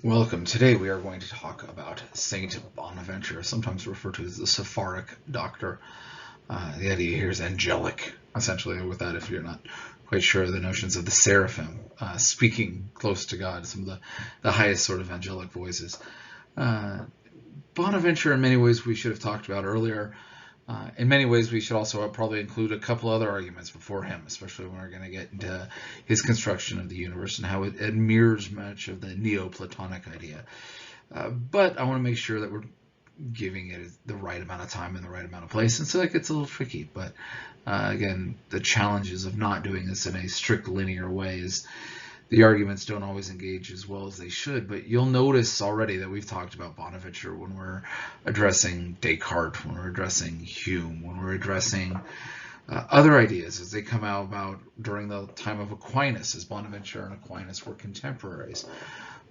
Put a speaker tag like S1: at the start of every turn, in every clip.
S1: Welcome. Today we are going to talk about Saint Bonaventure, sometimes referred to as the Sephardic doctor. The idea here is angelic, essentially, with that, if you're not quite sure, the notions of the seraphim, speaking close to God, some of the highest sort of angelic voices. Uh, Bonaventure, in many ways, we should have talked about earlier. In many ways, we should also probably include a couple other arguments before him, especially when we're going to get into his construction of the universe and how it mirrors much of the Neoplatonic idea. But I want to make sure that we're giving it the right amount of time and the right amount of place, and so that gets a little tricky. But again, the challenges of not doing this in a strict linear way is the arguments don't always engage as well as they should. But you'll notice already that we've talked about Bonaventure when we're addressing Descartes, when we're addressing Hume, when we're addressing other ideas as they come out about during the time of Aquinas, as Bonaventure and Aquinas were contemporaries.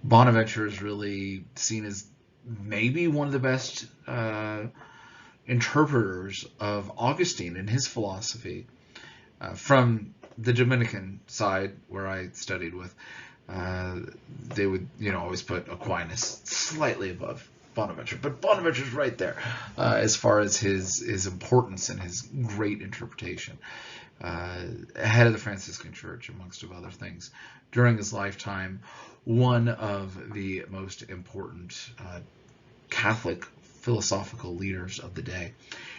S1: Bonaventure is really seen as maybe one of the best interpreters of Augustine and his philosophy. From the Dominican side, where I studied with, they would, always put Aquinas slightly above Bonaventure, but Bonaventure's right there as far as his importance and his great interpretation. Head of the Franciscan Church, amongst of other things, during his lifetime, one of the most important Catholic philosophical leaders of the day.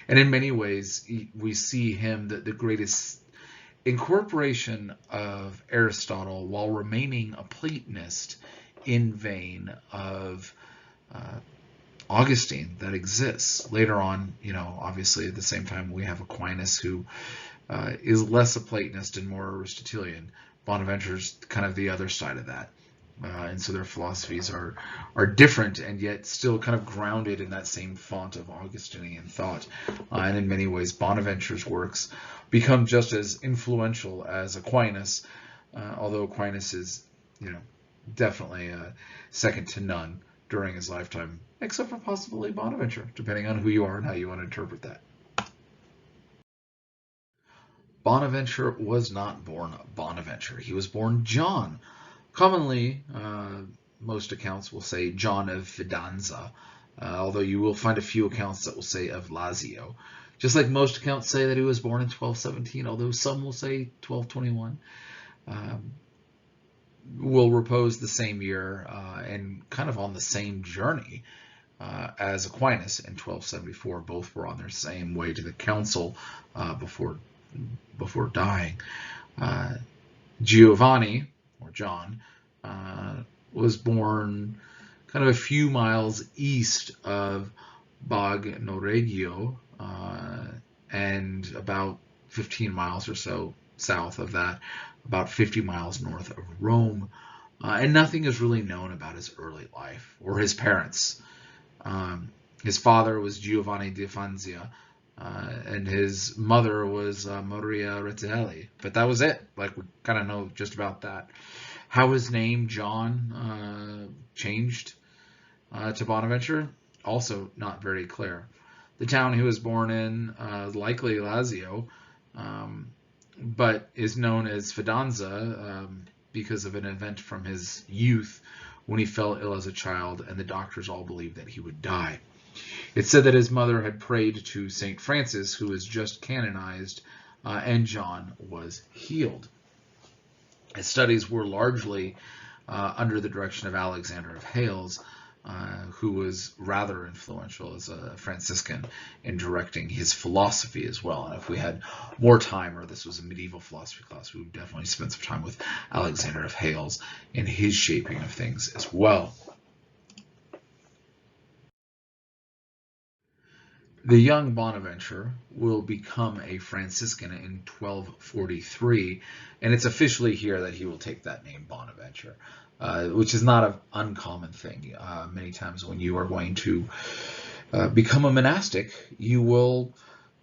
S1: And in many ways, we see him the greatest incorporation of Aristotle while remaining a Platonist in vein of Augustine that exists. Later on, obviously at the same time we have Aquinas, who is less a Platonist and more Aristotelian. Bonaventure's kind of the other side of that. And so their philosophies are different and yet still kind of grounded in that same font of Augustinian thought. And in many ways, Bonaventure's works become just as influential as Aquinas, although Aquinas is, definitely second to none during his lifetime, except for possibly Bonaventure, depending on who you are and how you want to interpret that. Bonaventure was not born Bonaventure. He was born John. Commonly, most accounts will say John of Fidanza, although you will find a few accounts that will say of Lazio. Just like most accounts say that he was born in 1217, although some will say 1221. Will repose the same year and kind of on the same journey as Aquinas in 1274. Both were on their same way to the council before dying. Giovanni, or John, was born kind of a few miles east of Bagnoregio and about 15 miles or so south of that, about 50 miles north of Rome. And nothing is really known about his early life or his parents. His father was Giovanni di Fanzia, and his mother was Maria Retelli. But that was it. Like, we kind of know just about that. How his name, John, changed to Bonaventure, also not very clear. The town he was born in, likely Lazio, but is known as Fidanza because of an event from his youth when he fell ill as a child, and the doctors all believed that he would die. It's said that his mother had prayed to St. Francis, who was just canonized, and John was healed. His studies were largely under the direction of Alexander of Hales, who was rather influential as a Franciscan in directing his philosophy as well. And if we had more time, or this was a medieval philosophy class, we would definitely spend some time with Alexander of Hales in his shaping of things as well. The young Bonaventure will become a Franciscan in 1243, and it's officially here that he will take that name Bonaventure, which is not an uncommon thing. Many times when you are going to become a monastic, you will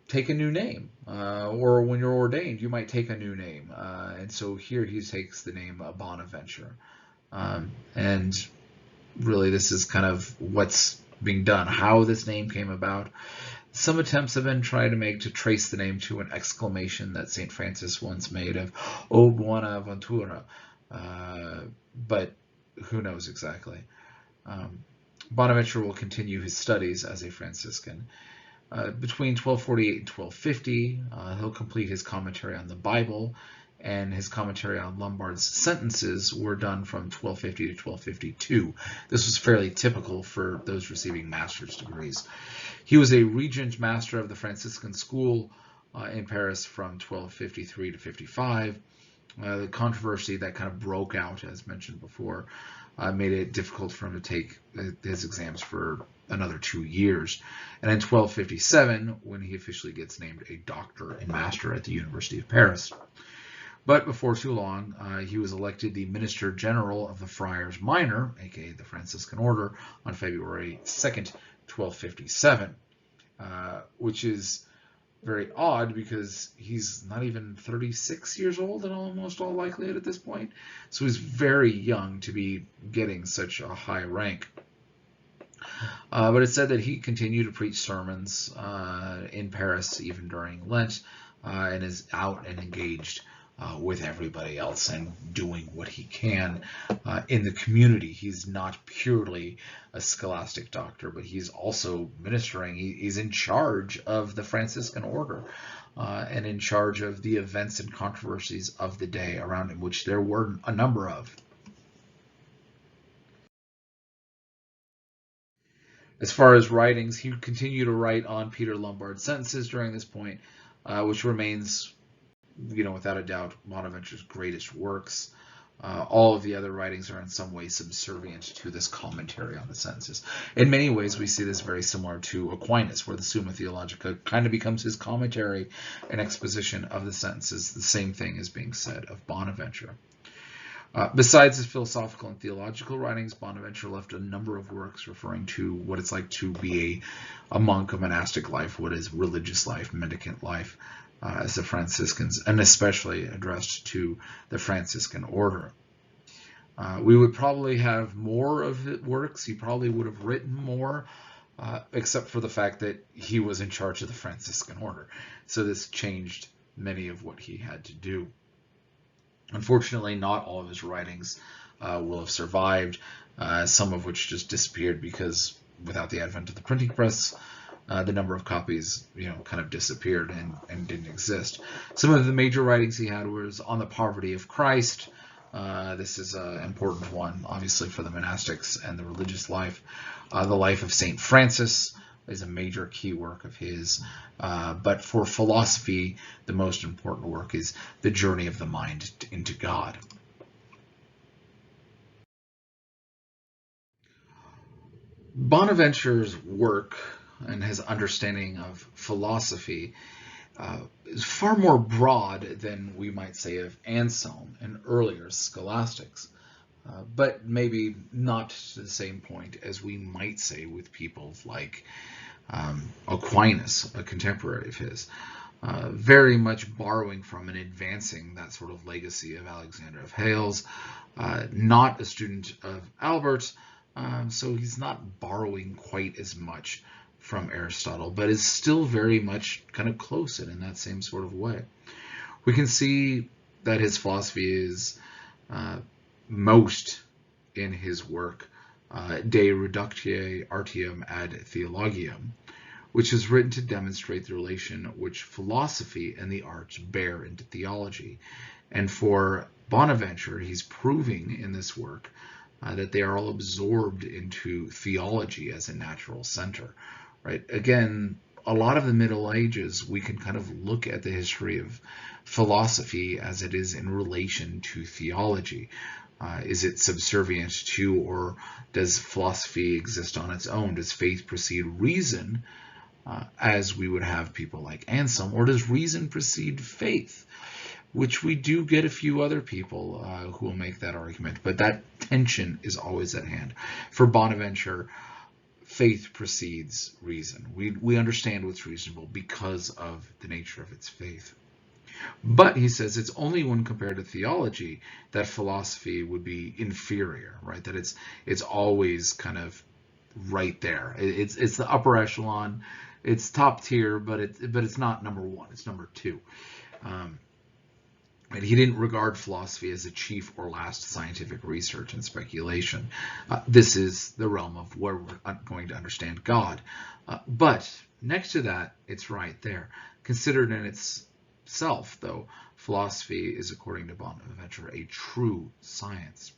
S1: take a new name, or when you're ordained, you might take a new name. And so here he takes the name Bonaventure. And really, this is kind of what's being done, how this name came about. Some attempts have been tried to make to trace the name to an exclamation that St. Francis once made of "O Buona Ventura," but who knows exactly. Bonaventure will continue his studies as a Franciscan. Between 1248 and 1250, he'll complete his commentary on the Bible, and his commentary on Lombard's sentences were done from 1250 to 1252. This was fairly typical for those receiving master's degrees. He was a regent master of the Franciscan school in Paris from 1253 to 55. The controversy that kind of broke out, as mentioned before, made it difficult for him to take his exams for another 2 years. And in 1257, when he officially gets named a doctor and master at the University of Paris. But before too long, he was elected the Minister General of the Friars Minor, aka the Franciscan Order, on February 2nd, 1257, which is very odd because he's not even 36 years old in almost all likelihood at this point. So he's very young to be getting such a high rank. But it's said that he continued to preach sermons in Paris even during Lent, and is out and engaged with everybody else and doing what he can in the community. He's not purely a scholastic doctor, but he's also ministering. He's in charge of the Franciscan order and in charge of the events and controversies of the day around him, which there were a number of. As far as writings, he would continue to write on Peter Lombard's sentences during this point, which remains, without a doubt, Bonaventure's greatest works. All of the other writings are in some way subservient to this commentary on the sentences. In many ways, we see this very similar to Aquinas, where the Summa Theologica kind of becomes his commentary and exposition of the sentences. The same thing is being said of Bonaventure. Besides his philosophical and theological writings, Bonaventure left a number of works referring to what it's like to be a monk, a monastic life, what is religious life, mendicant life, as the Franciscans, and especially addressed to the Franciscan order. We would probably have more of his works. He probably would have written more, except for the fact that he was in charge of the Franciscan order. So this changed many of what he had to do. Unfortunately, not all of his writings will have survived, some of which just disappeared because without the advent of the printing press, the number of copies, kind of disappeared and didn't exist. Some of the major writings he had was on the poverty of Christ. This is an important one, obviously, for the monastics and the religious life. The life of St. Francis is a major key work of his. But for philosophy, the most important work is The Journey of the Mind into God. Bonaventure's work and his understanding of philosophy is far more broad than we might say of Anselm and earlier scholastics, but maybe not to the same point as we might say with people like Aquinas, a contemporary of his, very much borrowing from and advancing that sort of legacy of Alexander of Hales, not a student of Albert, so he's not borrowing quite as much from Aristotle, but is still very much kind of close in that same sort of way. We can see that his philosophy is most in his work De Reductio Artium ad Theologiam, which is written to demonstrate the relation which philosophy and the arts bear into theology. And for Bonaventure, he's proving in this work that they are all absorbed into theology as a natural center. Right? Again, a lot of the Middle Ages, we can kind of look at the history of philosophy as it is in relation to theology. Is it subservient to, or does philosophy exist on its own? Does faith precede reason, as we would have people like Anselm, or does reason precede faith? Which we do get a few other people who will make that argument, but that tension is always at hand. For Bonaventure, faith precedes reason. We understand what's reasonable because of the nature of its faith. But he says it's only when compared to theology that philosophy would be inferior, right? That it's always kind of right there. It's the upper echelon. It's top tier, but it's not number one. It's number two. And he didn't regard philosophy as a chief or last scientific research and speculation. This is the realm of where we're going to understand God. But next to that, it's right there. Considered in itself, though, philosophy is, according to Bonaventure, a true science.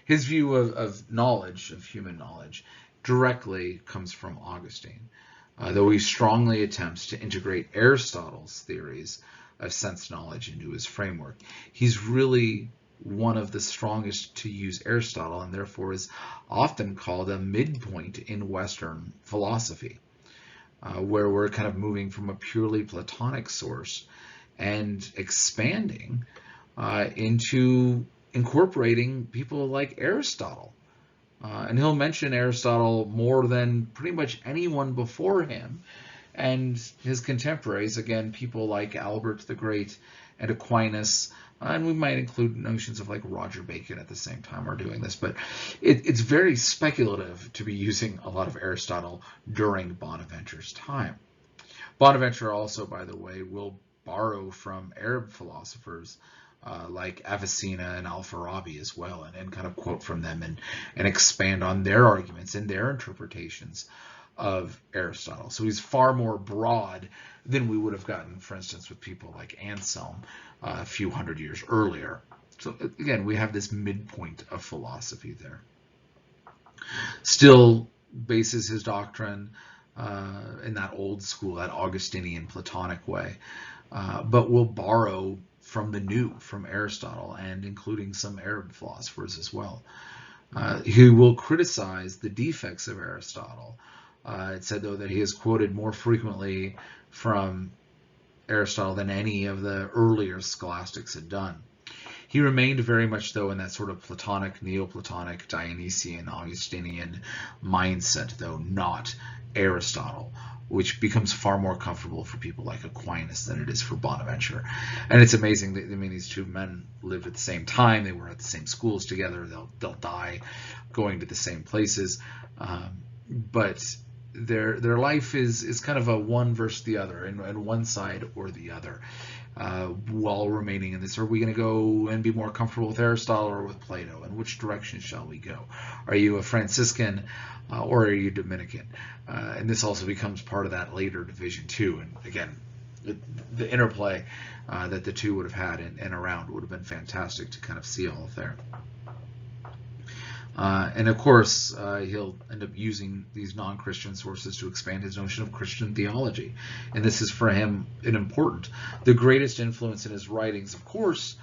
S1: His view of knowledge, of human knowledge, directly comes from Augustine, though he strongly attempts to integrate Aristotle's theories of sense knowledge into his framework. He's really one of the strongest to use Aristotle, and therefore is often called a midpoint in Western philosophy, where we're kind of moving from a purely Platonic source and expanding into incorporating people like Aristotle. And he'll mention Aristotle more than pretty much anyone before him. And his contemporaries, again, people like Albert the Great and Aquinas, and we might include notions of like Roger Bacon at the same time are doing this, but it's very speculative to be using a lot of Aristotle during Bonaventure's time. Bonaventure also, by the way, will borrow from Arab philosophers like Avicenna and Al-Farabi as well, and kind of quote from them and expand on their arguments and their interpretations of Aristotle. So he's far more broad than we would have gotten, for instance, with people like Anselm a few hundred years earlier. So again, we have this midpoint of philosophy there. Still bases his doctrine in that old school, that Augustinian Platonic way, but will borrow from the new, from Aristotle, and including some Arab philosophers as well. He will criticize the defects of Aristotle. It said, though, that he is quoted more frequently from Aristotle than any of the earlier scholastics had done. He remained very much, though, in that sort of Platonic, Neoplatonic, Dionysian, Augustinian mindset, though not Aristotle, which becomes far more comfortable for people like Aquinas than it is for Bonaventure. And it's amazing that, I mean, these two men lived at the same time. They were at the same schools together. They'll die going to the same places. But their life is kind of a one versus the other, and one side or the other, while remaining in this. Are we going to go and be more comfortable with Aristotle or with Plato? And which direction shall we go? Are you a Franciscan or are you Dominican? And this also becomes part of that later division too. And again, the interplay that the two would have had and around would have been fantastic to kind of see all of there. And of course, he'll end up using these non-Christian sources to expand his notion of Christian theology. And this is for him an important. The greatest influence in his writings, of course,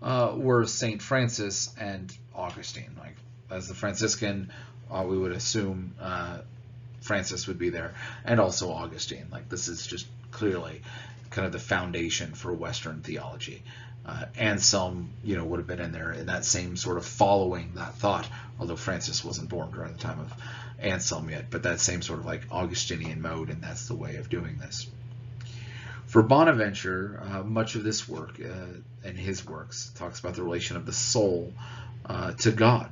S1: were St. Francis and Augustine. Like, as the Franciscan, we would assume Francis would be there, and also Augustine. Like, this is just clearly kind of the foundation for Western theology. Anselm, would have been in there in that same sort of following that thought, although Francis wasn't born during the time of Anselm yet, but that same sort of like Augustinian mode, and that's the way of doing this. For Bonaventure, much of this work and his works talks about the relation of the soul to God.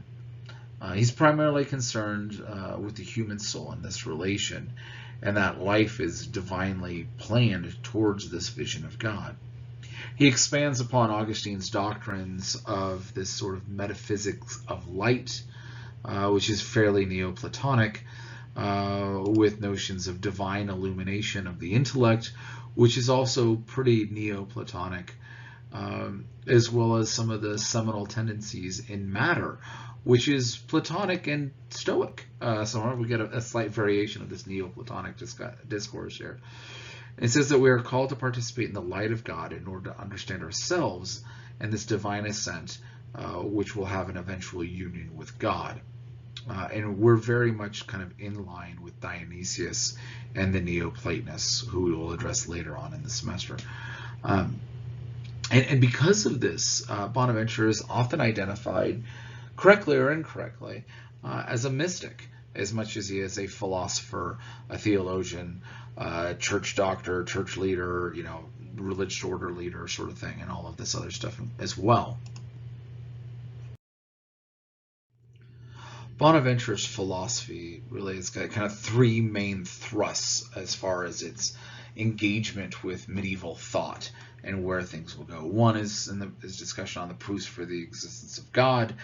S1: He's primarily concerned with the human soul and this relation, and that life is divinely planned towards this vision of God. He expands upon Augustine's doctrines of this sort of metaphysics of light, which is fairly Neoplatonic, with notions of divine illumination of the intellect, which is also pretty Neoplatonic, as well as some of the seminal tendencies in matter, which is Platonic and Stoic. So we get a slight variation of this Neoplatonic discourse here. It says that we are called to participate in the light of God in order to understand ourselves and this divine ascent, which will have an eventual union with God. And we're very much kind of in line with Dionysius and the Neoplatonists, who we will address later on in the semester. And because of this, Bonaventure is often identified, correctly or incorrectly, as a mystic, as much as he is a philosopher, a theologian, church doctor, church leader, religious order leader sort of thing, and all of this other stuff as well. Bonaventure's philosophy really has got kind of three main thrusts as far as its engagement with medieval thought and where things will go. One is in his discussion on the proofs for the existence of God.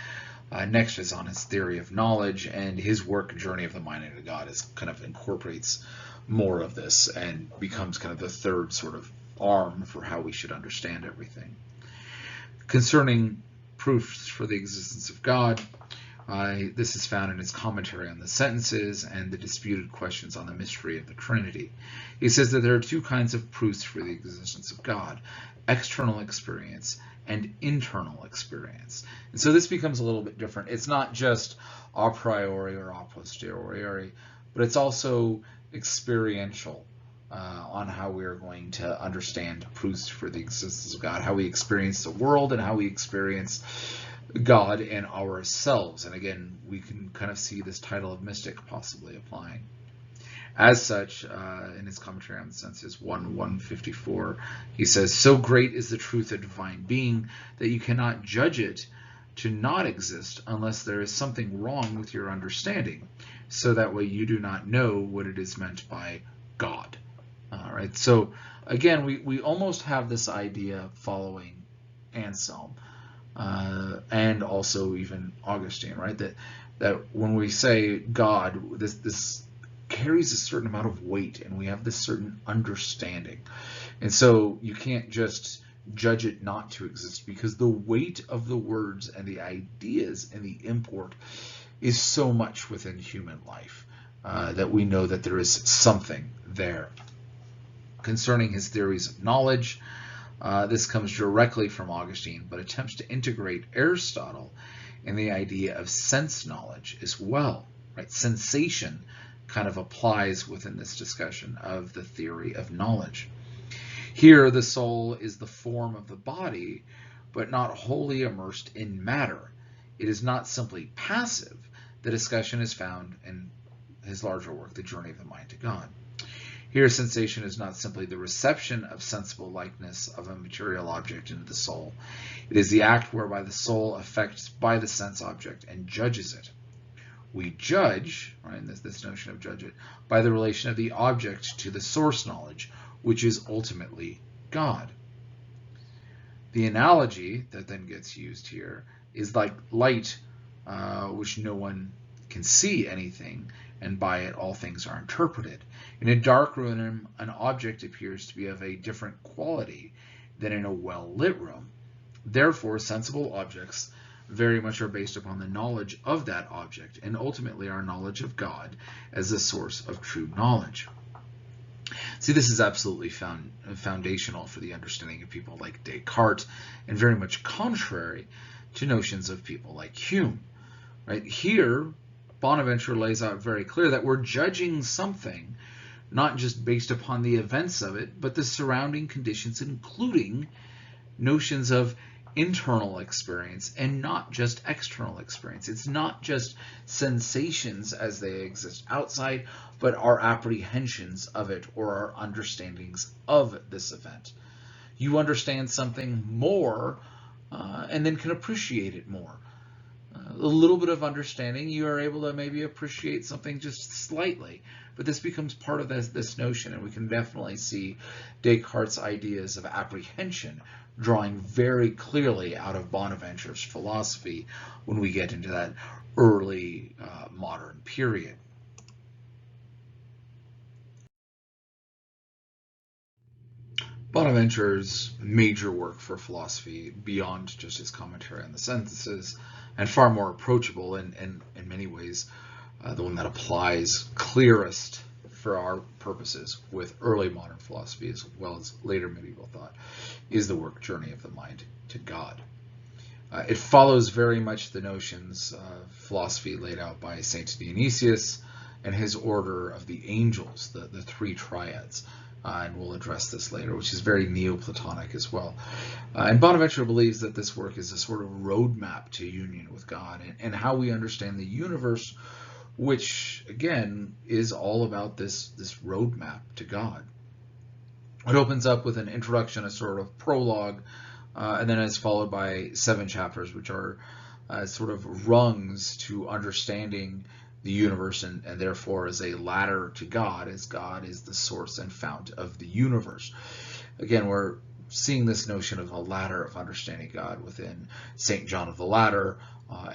S1: Next is on his theory of knowledge, and his work, Journey of the Mind into God, is kind of incorporates more of this and becomes kind of the third sort of arm for how we should understand everything. Concerning proofs for the existence of God, this is found in his commentary on the sentences and the disputed questions on the mystery of the Trinity. He says that there are two kinds of proofs for the existence of God: external experience and internal experience. And so this becomes a little bit different. It's not just a priori or a posteriori, but it's also experiential on how we are going to understand proofs for the existence of God, how we experience the world and how we experience God and ourselves. And again, we can kind of see this title of mystic possibly applying. As such, in his commentary on the senses 1:154, he says, "So great is the truth of divine being that you cannot judge it to not exist unless there is something wrong with your understanding, so that way you do not know what it is meant by God." All right. So again, we almost have this idea following Anselm and also even Augustine, right? That when we say God, this carries a certain amount of weight, and we have this certain understanding. And so you can't just judge it not to exist, because the weight of the words and the ideas and the import is so much within human life that we know that there is something there. Concerning his theories of knowledge, this comes directly from Augustine, but attempts to integrate Aristotle in the idea of sense knowledge as well. Right? Sensation kind of applies within this discussion of the theory of knowledge. Here, the soul is the form of the body, but not wholly immersed in matter. It is not simply passive. The discussion is found in his larger work, The Journey of the Mind to God. Here, sensation is not simply the reception of sensible likeness of a material object into the soul. It is the act whereby the soul affects by the sense object and judges it. We judge, right, this notion of judge it, by the relation of the object to the source knowledge, which is ultimately God. The analogy that then gets used here is like light, which no one can see anything, and by it all things are interpreted. In a dark room, an object appears to be of a different quality than in a well-lit room. Therefore, sensible objects very much are based upon the knowledge of that object, and ultimately our knowledge of God as the source of true knowledge. See, this is absolutely foundational for the understanding of people like Descartes, and very much contrary to notions of people like Hume. Right? Here, Bonaventure lays out very clear that we're judging something not just based upon the events of it, but the surrounding conditions, including notions of internal experience and not just external experience. It's not just sensations as they exist outside, but our apprehensions of it or our understandings of this event. You understand something more and then can appreciate it more. A little bit of understanding, you are able to maybe appreciate something just slightly, but this becomes part of this notion, and we can definitely see Descartes' ideas of apprehension drawing very clearly out of Bonaventure's philosophy when we get into that early modern period. Bonaventure's major work for philosophy, beyond just his commentary on the sentences, and far more approachable and in many ways the one that applies clearest for our purposes with early modern philosophy as well as later medieval thought, is the work Journey of the Mind to God. It follows very much the notions of philosophy laid out by Saint Dionysius and his order of the angels, the three triads. And we'll address this later, which is very Neoplatonic as well. And Bonaventure believes that this work is a sort of roadmap to union with God and how we understand the universe, which, again, is all about this roadmap to God. It opens up with an introduction, a sort of prologue, and then is followed by 7 chapters, which are sort of rungs to understanding the universe, and therefore as a ladder to God, as God is the source and fount of the universe. Again, we're seeing this notion of a ladder of understanding God within St. John of the Ladder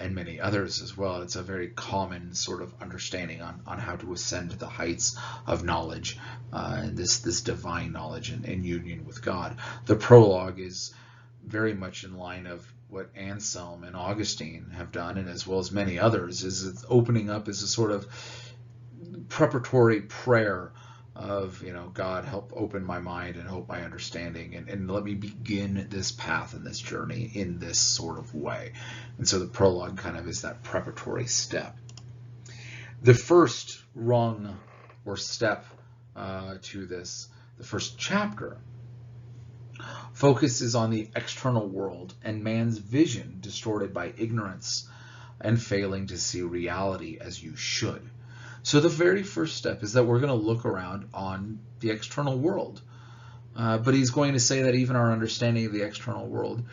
S1: and many others as well. It's a very common sort of understanding on how to ascend to the heights of knowledge and this divine knowledge and union with God. The prologue is very much in line of what Anselm and Augustine have done, and as well as many others, is it's opening up as a sort of preparatory prayer of, God, help open my mind and open my understanding, and let me begin this path and this journey in this sort of way. And so the prologue kind of is that preparatory step. The first rung or step to this, the first chapter, focuses on the external world and man's vision distorted by ignorance and failing to see reality as you should. So the very first step is that we're going to look around on the external world. But he's going to say that even our understanding of the external world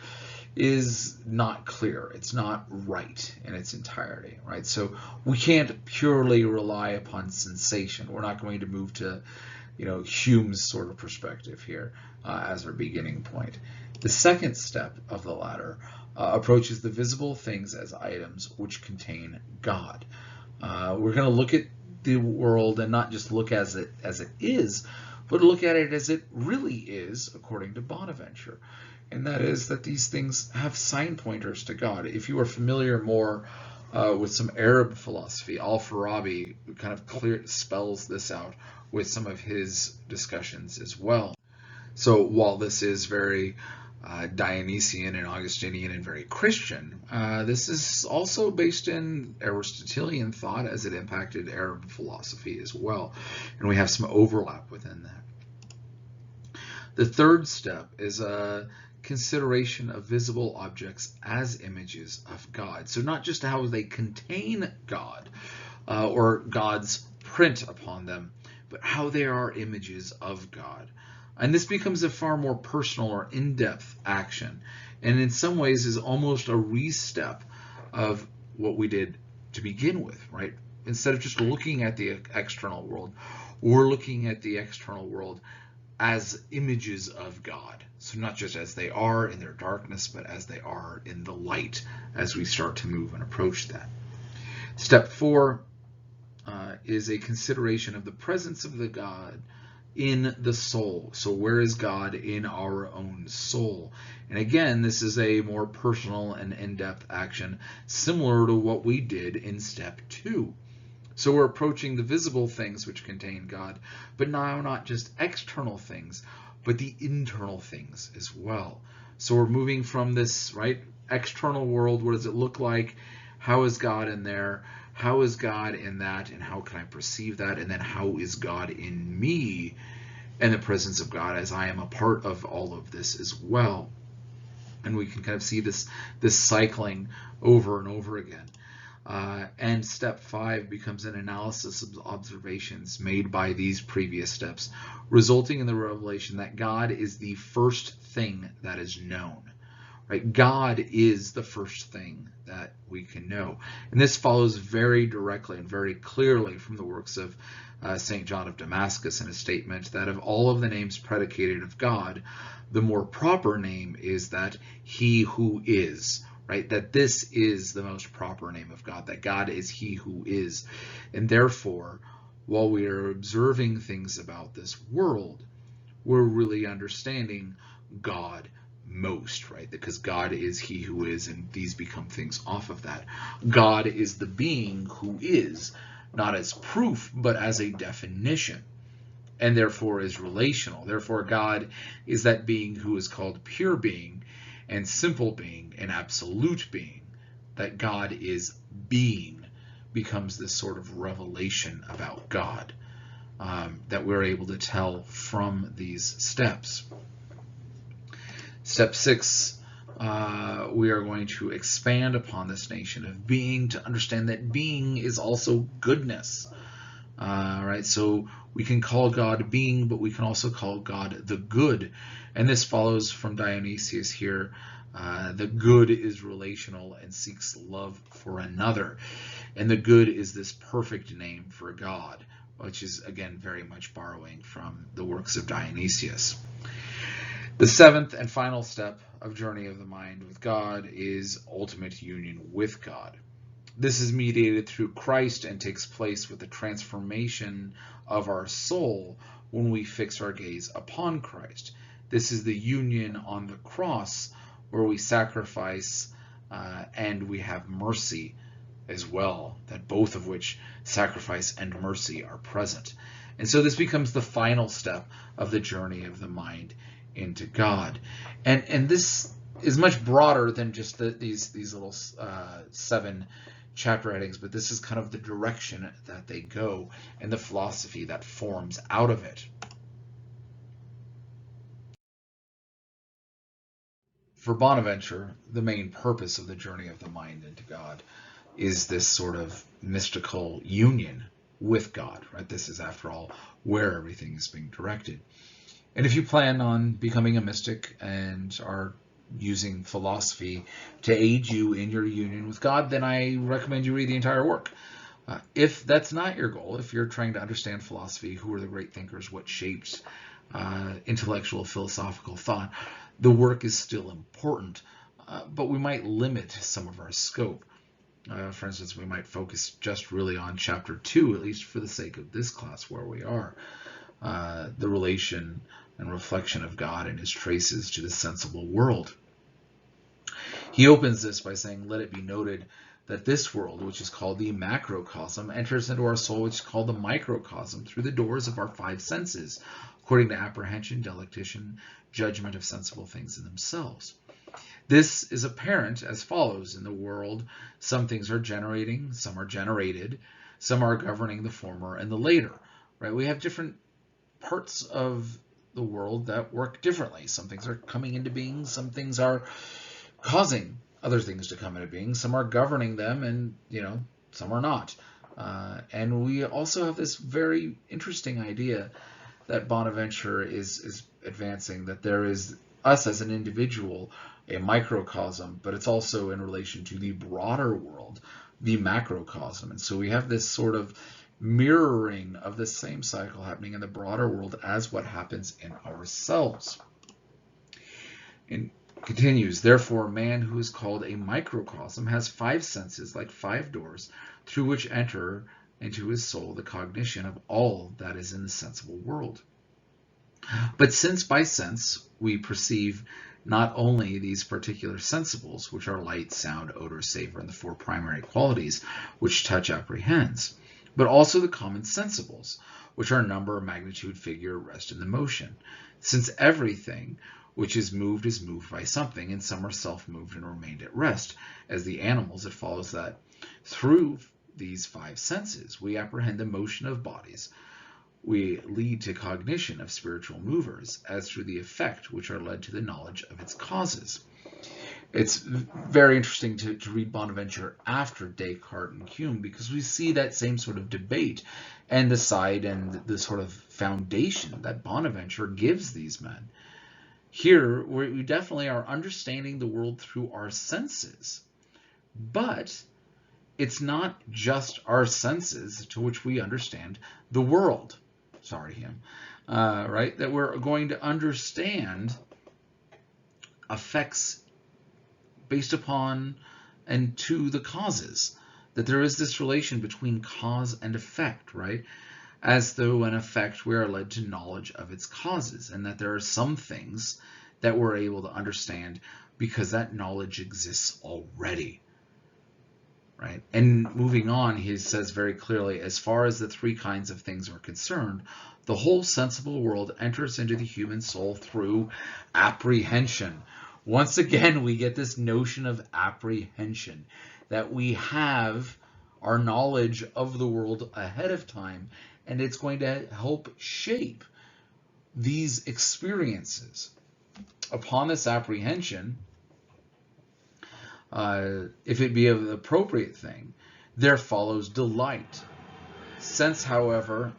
S1: is not clear. It's not right in its entirety, right? So we can't purely rely upon sensation. We're not going to move to, Hume's sort of perspective here as our beginning point. The second step of the ladder approaches the visible things as items which contain God. We're going to look at the world and not just look as it is, but look at it as it really is, according to Bonaventure. And that is that these things have sign pointers to God. If you are familiar more with some Arab philosophy, Al-Farabi kind of spells this out with some of his discussions as well. So while this is very Dionysian and Augustinian and very Christian, this is also based in Aristotelian thought as it impacted Arab philosophy as well. And we have some overlap within that. The third step is a consideration of visible objects as images of God. So not just how they contain God or God's print upon them, but how they are images of God. And this becomes a far more personal or in-depth action, and in some ways is almost a re-step of what we did to begin with, right? Instead of just looking at the external world, we're looking at the external world as images of God. So not just as they are in their darkness, but as they are in the light as we start to move and approach that. Step 4 is a consideration of the presence of the God in the soul. So where is God in our own soul? And again, this is a more personal and in-depth action, similar to what we did in step 2. So we're approaching the visible things which contain God, but now not just external things, but the internal things as well. So we're moving from this, right, external world. What does it look like? How is God in there? How is God in that, and how can I perceive that? And then how is God in me and the presence of God as I am a part of all of this as well? And we can kind of see this cycling over and over again. And step 5 becomes an analysis of observations made by these previous steps, resulting in the revelation that God is the first thing that is known. Right? God is the first thing that we can know. And this follows very directly and very clearly from the works of St. John of Damascus in a statement that of all of the names predicated of God, the more proper name is that He who is. Right? That this is the most proper name of God, that God is He who is. And therefore, while we are observing things about this world, we're really understanding God most, right? Because God is He who is, and these become things off of that. God is the being who is, not as proof, but as a definition, and therefore is relational. Therefore, God is that being who is called pure being, and simple being, and absolute being. That God is being becomes this sort of revelation about God that we're able to tell from these steps. Step 6, we are going to expand upon this nation of being to understand that being is also goodness. Right? So we can call God being, but we can also call God the good. And this follows from Dionysius here. The good is relational and seeks love for another. And the good is this perfect name for God, which is, again, very much borrowing from the works of Dionysius. The seventh and final step of Journey of the Mind with God is ultimate union with God. This is mediated through Christ and takes place with the transformation of our soul when we fix our gaze upon Christ. This is the union on the cross where we sacrifice and we have mercy as well, that both of which, sacrifice and mercy, are present. And so this becomes the final step of the journey of the mind into God. And this is much broader than just these little 7 chapter headings, but this is kind of the direction that they go and the philosophy that forms out of it. For Bonaventure, the main purpose of the journey of the mind into God is this sort of mystical union with God, right? This is, after all, where everything is being directed. And if you plan on becoming a mystic and are using philosophy to aid you in your union with God, then I recommend you read the entire work. If that's not your goal, if you're trying to understand philosophy, who are the great thinkers, what shapes intellectual philosophical thought, the work is still important, but we might limit some of our scope. For instance, we might focus just really on chapter 2, at least for the sake of this class where we are, the relation and reflection of God and his traces to the sensible world. He opens this by saying, let it be noted that this world, which is called the macrocosm, enters into our soul, which is called the microcosm, through the doors of our 5 senses, according to apprehension, delectation, judgment of sensible things in themselves. This is apparent as follows. In the world, some things are generating, some are generated, some are governing the former and the later. Right? We have different parts of the world that work differently. Some things are coming into being, some things are causing other things to come into being, some are governing them, and some are not. And we also have this very interesting idea that Bonaventure is advancing, that there is us as an individual, a microcosm, but it's also in relation to the broader world, the macrocosm. And so we have this sort of mirroring of the same cycle happening in the broader world as what happens in ourselves. And continues, therefore, man who is called a microcosm has 5 senses, like 5 doors, through which enter into his soul the cognition of all that is in the sensible world. But since by sense we perceive not only these particular sensibles, which are light, sound, odor, savor, and the 4 primary qualities which touch apprehends, but also the common sensibles, which are number, magnitude, figure, rest, and the motion. Since everything which is moved by something, and some are self-moved and remained at rest, as the animals, it follows that through these 5 senses we apprehend the motion of bodies, we lead to cognition of spiritual movers, as through the effect which are led to the knowledge of its causes. It's very interesting to read Bonaventure after Descartes and Hume, because we see that same sort of debate and the side and the sort of foundation that Bonaventure gives these men. Here, we definitely are understanding the world through our senses, but it's not just our senses to which we understand the world. Sorry, him. Right? That we're going to understand effects based upon and to the causes. That there is this relation between cause and effect, right? As though an effect we are led to knowledge of its causes, and that there are some things that we're able to understand because that knowledge exists already. Right? And moving on, he says very clearly, as far as the 3 kinds of things are concerned, the whole sensible world enters into the human soul through apprehension. Once again, we get this notion of apprehension, that we have our knowledge of the world ahead of time, and it's going to help shape these experiences. Upon this apprehension, if it be of the appropriate thing, there follows delight. Sense, however,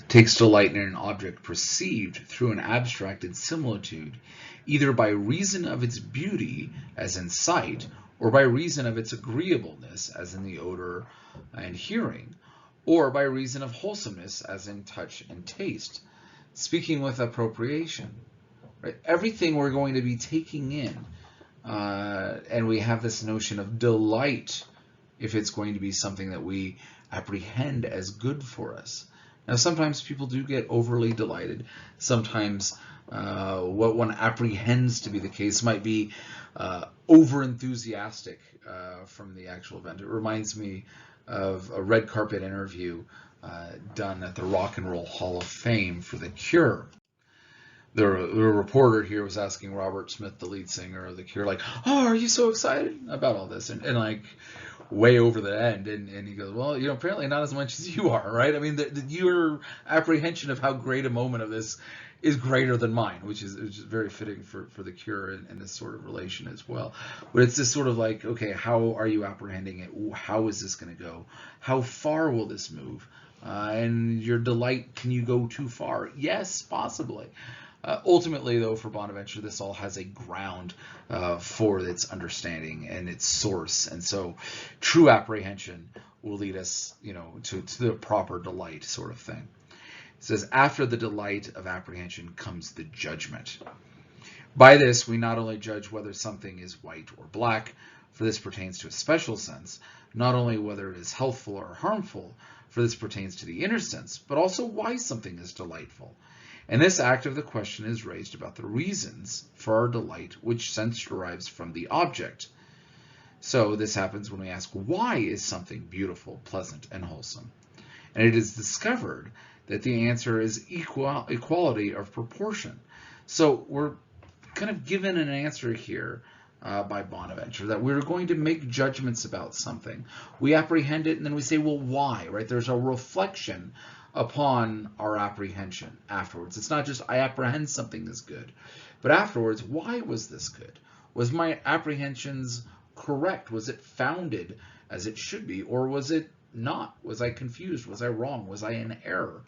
S1: takes delight in an object perceived through an abstracted similitude, either by reason of its beauty, as in sight, or by reason of its agreeableness, as in the odor and hearing, or by reason of wholesomeness, as in touch and taste, speaking with appropriation. right? Everything we're going to be taking in, and we have this notion of delight if it's going to be something that we apprehend as good for us. Now, sometimes people do get overly delighted. Sometimes what one apprehends to be the case might be over enthusiastic from the actual event. It reminds me of a red carpet interview done at the Rock and Roll Hall of Fame for The Cure. The reporter here was asking Robert Smith, the lead singer of The Cure, like, "Oh, are you so excited about all this?" And like, way over the end, and he goes, "Well, apparently not as much as you are, right? I mean, your apprehension of how great a moment of this is greater than mine," which is very fitting for The Cure and this sort of relation as well. But it's this sort of like, okay, how are you apprehending it? How is this going to go? How far will this move? And your delight, can you go too far? Yes, possibly. Ultimately, though, for Bonaventure, this all has a ground for its understanding and its source, and so true apprehension will lead us, to the proper delight, sort of thing. It says, after the delight of apprehension comes the judgment. By this, we not only judge whether something is white or black, for this pertains to a special sense, not only whether it is healthful or harmful, for this pertains to the inner sense, but also why something is delightful. And this act of the question is raised about the reasons for our delight, which sense derives from the object. So this happens when we ask, why is something beautiful, pleasant, and wholesome? And it is discovered that the answer is equality of proportion. So we're kind of given an answer here by Bonaventure, that we're going to make judgments about something. We apprehend it, and then we say, well, why, right? There's a reflection upon our apprehension afterwards. It's not just I apprehend something is good, but afterwards, why was this good? Was my apprehensions correct? Was it founded as it should be, or was it not? Was I confused? Was I wrong? Was I in error?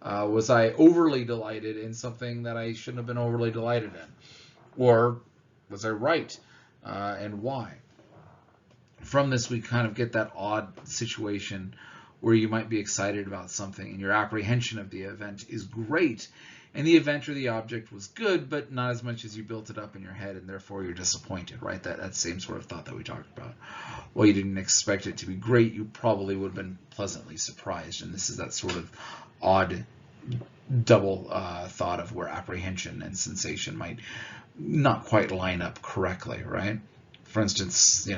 S1: Was I overly delighted in something that I shouldn't have been overly delighted in? Or was I right? And why? From this, we kind of get that odd situation where you might be excited about something and your apprehension of the event is great, and the event or the object was good, but not as much as you built it up in your head, and therefore you're disappointed, right? That same sort of thought that we talked about. Well, you didn't expect it to be great, you probably would have been pleasantly surprised, and this is that sort of odd double thought of where apprehension and sensation might not quite line up correctly, right? For instance,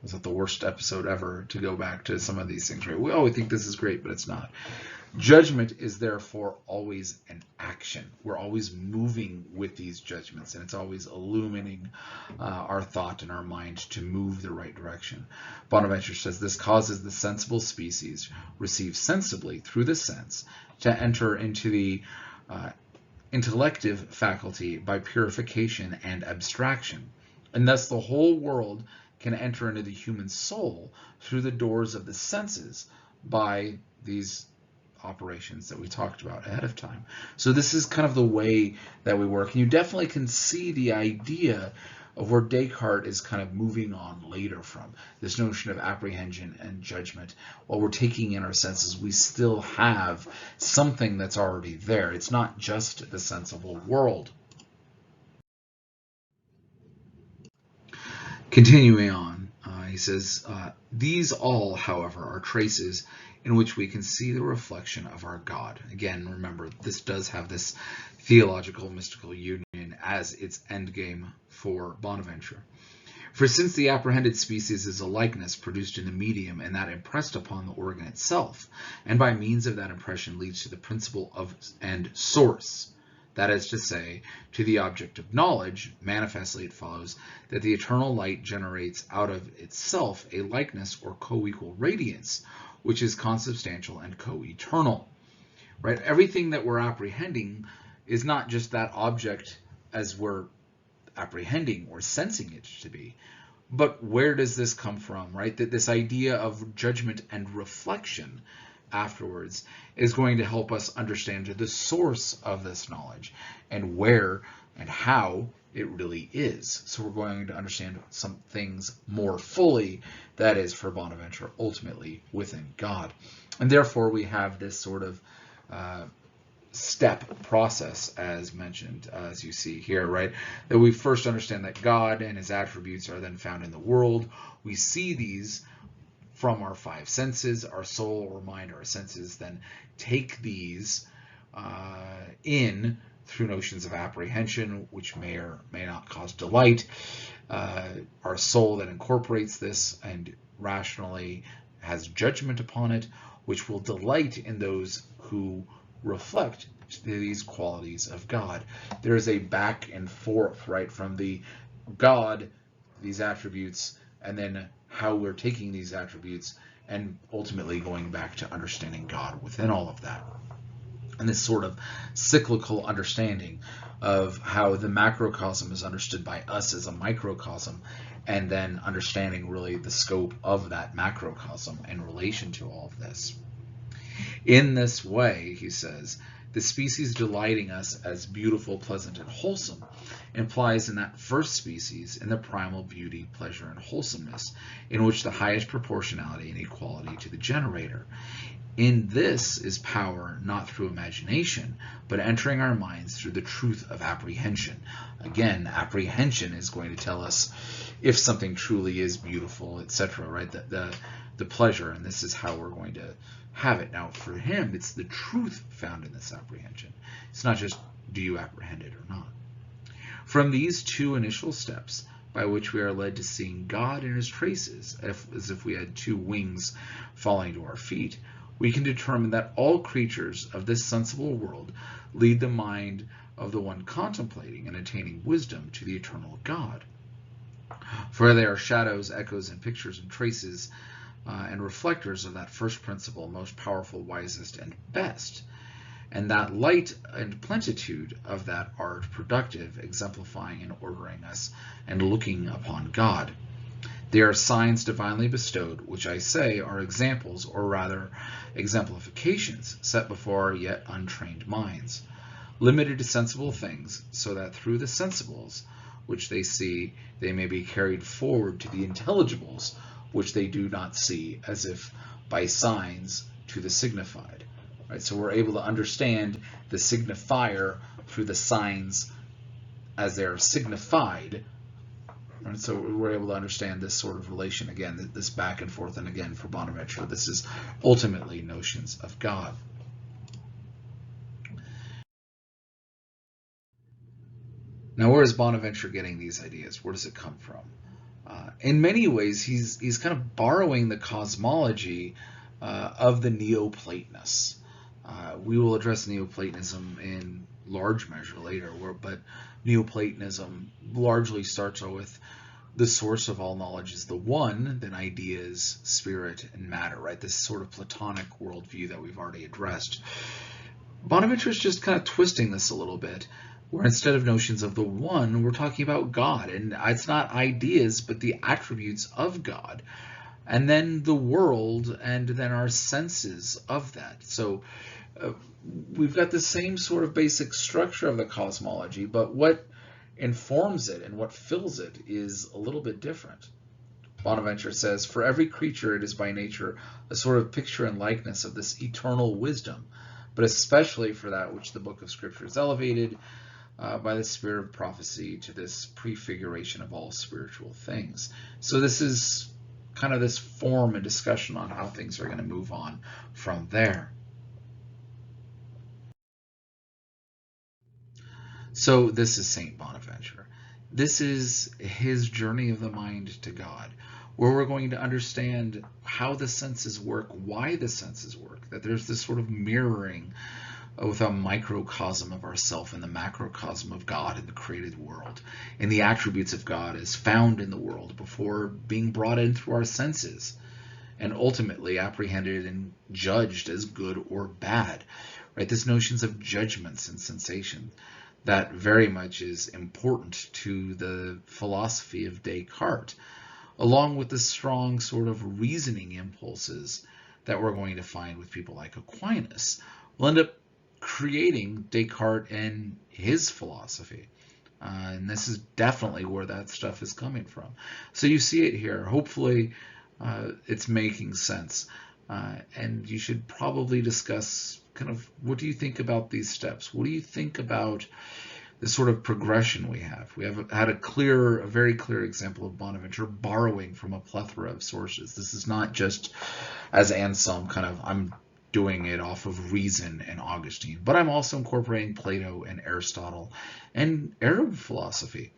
S1: was it the worst episode ever to go back to some of these things, right? We think this is great, but it's not. Judgment is therefore always an action. We're always moving with these judgments, and it's always illuminating our thought and our mind to move the right direction. Bonaventure says this causes the sensible species, received sensibly through the sense, to enter into the intellective faculty by purification and abstraction. And thus the whole world can enter into the human soul through the doors of the senses by these operations that we talked about ahead of time. So this is kind of the way that we work. And you definitely can see the idea of where Descartes is kind of moving on later from. This notion of apprehension and judgment. While we're taking in our senses, we still have something that's already there. It's not just the sensible world. Continuing on, he says, these all, however, are traces in which we can see the reflection of our God. Again, remember, this does have this theological, mystical union as its endgame for Bonaventure. For since the apprehended species is a likeness produced in the medium and that impressed upon the organ itself, and by means of that impression leads to the principle of and source, that is to say, to the object of knowledge, manifestly it follows that the eternal light generates out of itself a likeness or co-equal radiance, which is consubstantial and co-eternal. Right? Everything that we're apprehending is not just that object as we're apprehending or sensing it to be, but where does this come from, right? That this idea of judgment and reflection afterwards is going to help us understand the source of this knowledge and where and how it really is. So we're going to understand some things more fully, that is for Bonaventure, ultimately within God. And therefore we have this sort of step process, as mentioned, as you see here, right? That we first understand that God and his attributes are then found in the world. We see these from our five senses, our soul, our mind, our senses, then take these in through notions of apprehension, which may or may not cause delight. Our soul then incorporates this and rationally has judgment upon it, which will delight in those who reflect these qualities of God. There is a back and forth, right, from the God, these attributes, and then how we're taking these attributes and ultimately going back to understanding God within all of that. And this sort of cyclical understanding of how the macrocosm is understood by us as a microcosm, and then understanding really the scope of that macrocosm in relation to all of this. In this way, he says, the species delighting us as beautiful, pleasant, and wholesome implies in that first species in the primal beauty, pleasure, and wholesomeness, in which the highest proportionality and equality to the generator. In this is power not through imagination, but entering our minds through the truth of apprehension. Again, apprehension is going to tell us if something truly is beautiful, etc., right? The pleasure, and this is how we're going to have it. Now, for him, it's the truth found in this apprehension. It's not just, do you apprehend it or not? From these two initial steps, by which we are led to seeing God in his traces, as if we had two wings falling to our feet, we can determine that all creatures of this sensible world lead the mind of the one contemplating and attaining wisdom to the eternal God. For they are shadows, echoes, and pictures and traces and reflectors of that first principle, most powerful, wisest, and best, and that light and plenitude of that art productive, exemplifying and ordering us, and looking upon God. They are signs divinely bestowed, which I say are examples, or rather exemplifications, set before our yet untrained minds, limited to sensible things, so that through the sensibles which they see, they may be carried forward to the intelligibles, which they do not see, as if by signs to the signified. Right? So we're able to understand the signifier through the signs as they're signified. And so we're able to understand this sort of relation, again, this back and forth, and again, for Bonaventure, this is ultimately notions of God. Now, where is Bonaventure getting these ideas? Where does it come from? In many ways, he's kind of borrowing the cosmology of the Neoplatonists. We will address Neoplatonism in large measure later, but Neoplatonism largely starts with the source of all knowledge is the one, then ideas, spirit, and matter, right? This sort of Platonic worldview that we've already addressed. Bonaventure is just kind of twisting this a little bit, where instead of notions of the one, we're talking about God, and it's not ideas, but the attributes of God, and then the world, and then our senses of that. So we've got the same sort of basic structure of the cosmology, but what informs it and what fills it is a little bit different. Bonaventure says, for every creature it is by nature a sort of picture and likeness of this eternal wisdom, but especially for that which the book of Scripture is elevated by the spirit of prophecy to this prefiguration of all spiritual things. So this is kind of this form and discussion on how things are going to move on from there. So this is Saint Bonaventure. This is his journey of the mind to God, where we're going to understand how the senses work, why the senses work, that there's this sort of mirroring with a microcosm of ourself and the macrocosm of God in the created world, and the attributes of God as found in the world before being brought in through our senses, and ultimately apprehended and judged as good or bad. Right? This notions of judgments and sensation, that very much is important to the philosophy of Descartes, along with the strong sort of reasoning impulses that we're going to find with people like Aquinas. We'll end up creating Descartes and his philosophy. And this is definitely where that stuff is coming from. So you see it here. Hopefully it's making sense. And you should probably discuss kind of, what do you think about these steps? What do you think about the sort of progression we have? We have had a very clear example of Bonaventure borrowing from a plethora of sources. This is not just, as Anselm, kind of, I'm doing it off of reason and Augustine, but I'm also incorporating Plato and Aristotle and Arab philosophy,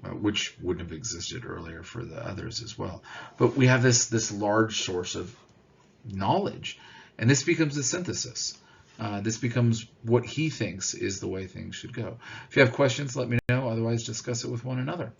S1: which wouldn't have existed earlier for the others as well. But we have this large source of knowledge, and this becomes a synthesis. This becomes what he thinks is the way things should go. If you have questions, let me know. Otherwise, discuss it with one another.